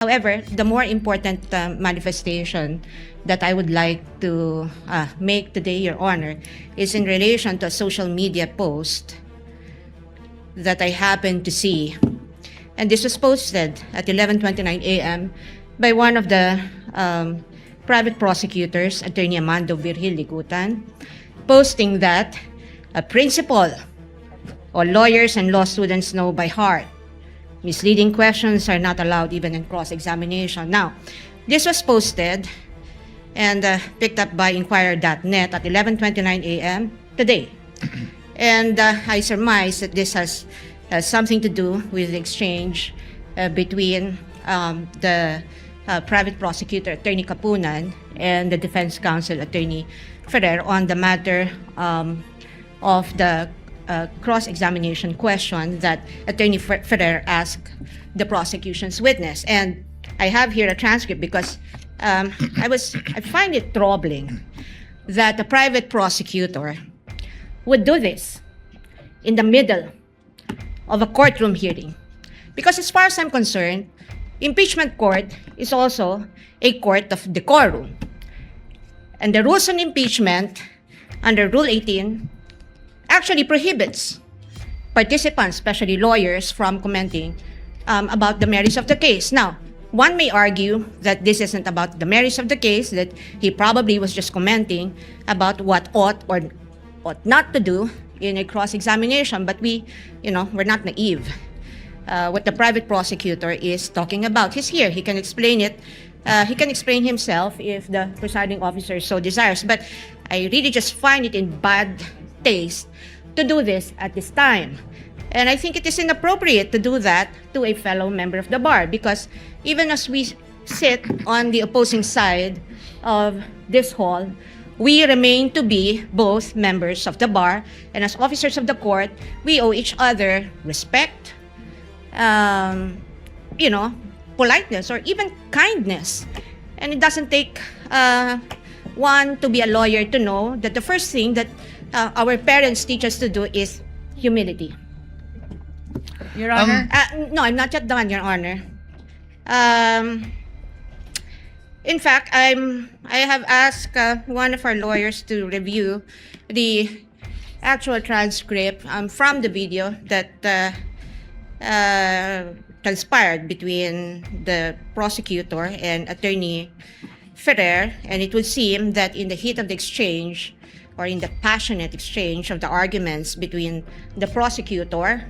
However, the more important manifestation that I would like to make today, Your Honor, is in relation to a social media post that I happened to see. And this was posted at 11:29 a.m. by one of the private prosecutors, Attorney Amando Virgil Ligutan, posting that a principal or lawyers and law students know by heart misleading questions are not allowed even in cross-examination. Now, this was posted and picked up by Inquirer.net at 11:29 a.m. today. And I surmise that this has something to do with the exchange between the private prosecutor, Attorney Kapunan, and the defense counsel, Attorney Ferrer, on the matter of the cross-examination question that Attorney Ferrer asked the prosecution's witness. And I have here a transcript because I find it troubling that a private prosecutor would do this in the middle of a courtroom hearing. Because as far as I'm concerned, impeachment court is also a court of decorum. And the rules on impeachment under Rule 18 actually prohibits participants, especially lawyers, from commenting about the merits of the case. Now, one may argue that this isn't about the merits of the case, that he probably was just commenting about what ought or ought not to do in a cross-examination, but we're not naive. What the private prosecutor is talking about, he's here, he can explain it. He can explain himself if the presiding officer so desires, but I really just find it in bad taste to do this at this time. And I think it is inappropriate to do that to a fellow member of the bar, because even as we sit on the opposing side of this hall, we remain to be both members of the bar, and as officers of the court, we owe each other respect, politeness, or even kindness. And it doesn't take one to be a lawyer to know that the first thing that our parents teach us to do is humility. Your Honor? No, I'm not yet done, Your Honor. In fact, I have asked one of our lawyers to review the actual transcript from the video that transpired between the prosecutor and Attorney Ferrer, and it would seem that in the heat of the exchange, or in the passionate exchange of the arguments between the prosecutor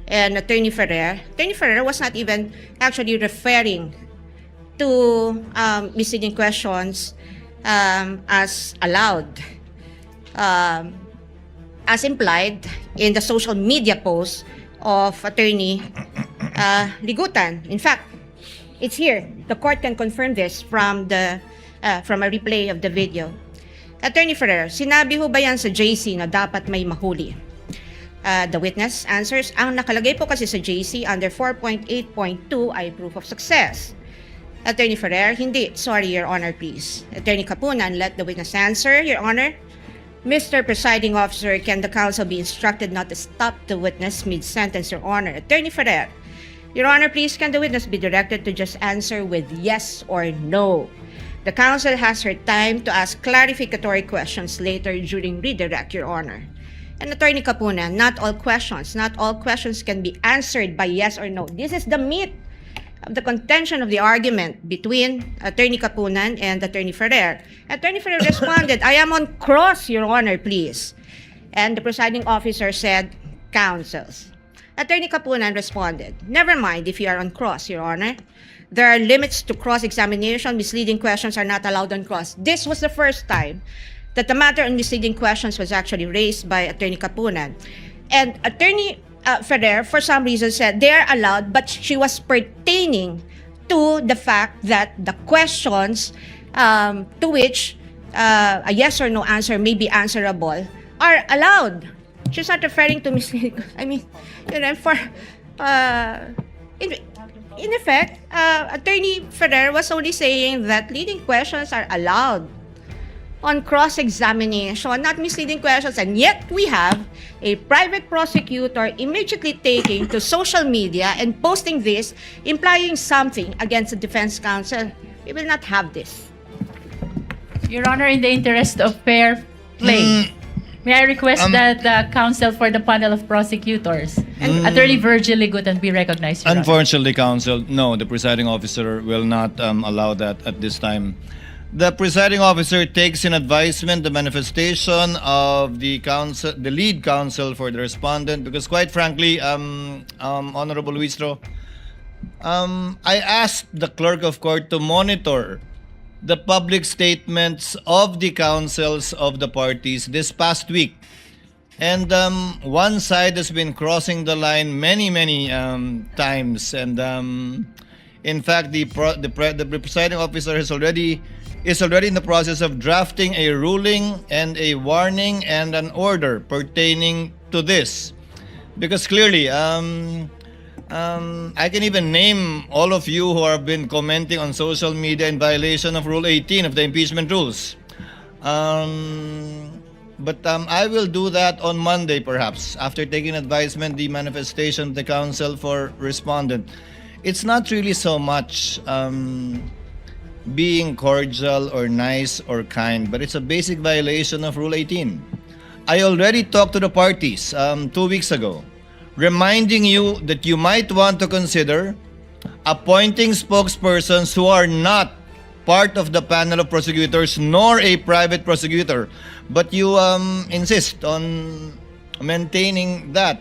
and Attorney Ferrer was not even actually referring to misleading questions as allowed, as implied in the social media post of Attorney Ligutan. In fact, it's here. The court can confirm this from a replay of the video. Attorney Ferrer, sinabi ho ba yan sa JC na dapat may mahuli? The witness answers, ang nakalagay po kasi sa JC under 4.8.2 ay proof of success. Attorney Ferrer, hindi. Sorry, Your Honor, please. Attorney Kapunan, let the witness answer, Your Honor. Mr. Presiding Officer, can the counsel be instructed not to stop the witness mid-sentence, Your Honor? Attorney Ferrer, Your Honor, please, can the witness be directed to just answer with yes or no? The counsel has her time to ask clarificatory questions later during redirect, Your Honor. And Attorney Kapunan, not all questions can be answered by yes or no. This is the meat of the contention of the argument between Attorney Kapunan and Attorney Ferrer. Attorney Ferrer responded, I am on cross, Your Honor, please. And the presiding officer said, counsels. Attorney Kapunan responded, never mind if you are on cross, Your Honor. There are limits to cross-examination. Misleading questions are not allowed on cross. This was the first time that the matter on misleading questions was actually raised by Attorney Kapunan. And Attorney Ferrer, for some reason, said they are allowed, but she was pertaining to the fact that the questions to which a yes or no answer may be answerable are allowed. She's not referring to misleading. I mean, in effect, Attorney Ferrer was only saying that leading questions are allowed on cross-examination, not misleading questions, and yet we have a private prosecutor immediately taking to social media and posting this, implying something against the defense counsel. We will not have this. Your Honor, in the interest of fair play, may I request that the counsel for the panel of prosecutors, Attorney Virgil Ligutan, be recognized, Your Honor. Unfortunately, counsel, no, the presiding officer will not allow that at this time. The presiding officer takes in advisement the manifestation of the counsel, the lead counsel for the respondent, because quite frankly, Honorable Luistro, I asked the clerk of court to monitor the public statements of the counsels of the parties this past week. And one side has been crossing the line many times. And in fact, the presiding officer is already in the process of drafting a ruling and a warning and an order pertaining to this. Because clearly, I can even name all of you who have been commenting on social media in violation of Rule 18 of the impeachment rules. But I will do that on Monday, perhaps, after taking advisement the manifestation of the counsel for respondent. It's not really so much being cordial or nice or kind, but it's a basic violation of Rule 18. I already talked to the parties 2 weeks ago, reminding you that you might want to consider appointing spokespersons who are not part of the panel of prosecutors nor a private prosecutor, but you insist on maintaining that.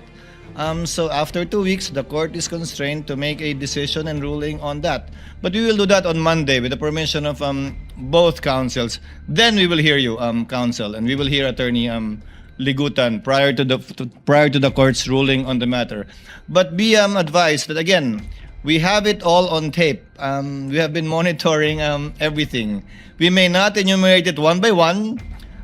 So after 2 weeks, the court is constrained to make a decision and ruling on that. But we will do that on Monday with the permission of both counsels. Then we will hear you, counsel, and we will hear Attorney Ligutan prior to the court's ruling on the matter. But be advised that again, we have it all on tape. We have been monitoring everything. We may not enumerate it one by one,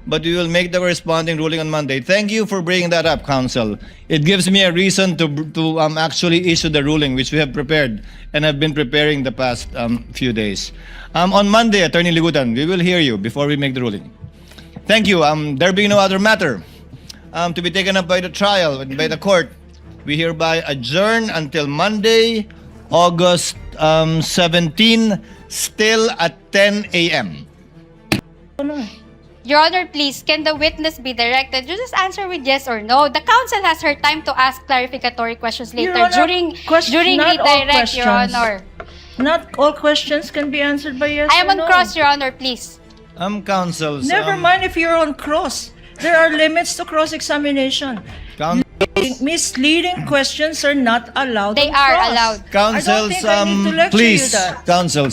but we will make the corresponding ruling on Monday. Thank you for bringing that up, counsel. It gives me a reason to actually issue the ruling, which we have prepared and have been preparing the past few days. On Monday, Attorney Ligutan, we will hear you before we make the ruling. Thank you. There being no other matter to be taken up by the trial, by the court, we hereby adjourn until Monday, August 17, still at 10 a.m. Your Honor, please, can the witness be directed? You just answer with yes or no. The counsel has her time to ask clarificatory questions later Your Honor, during not all redirect, Your questions. Honor. Not all questions can be answered by yes I am or on no. cross, Your Honor, please. Counsels. Never mind if you're on cross. There are limits to cross-examination. Misleading questions are not allowed They on are cross. allowed. I don't Counsels, think I need to lecture you please, that. counsels.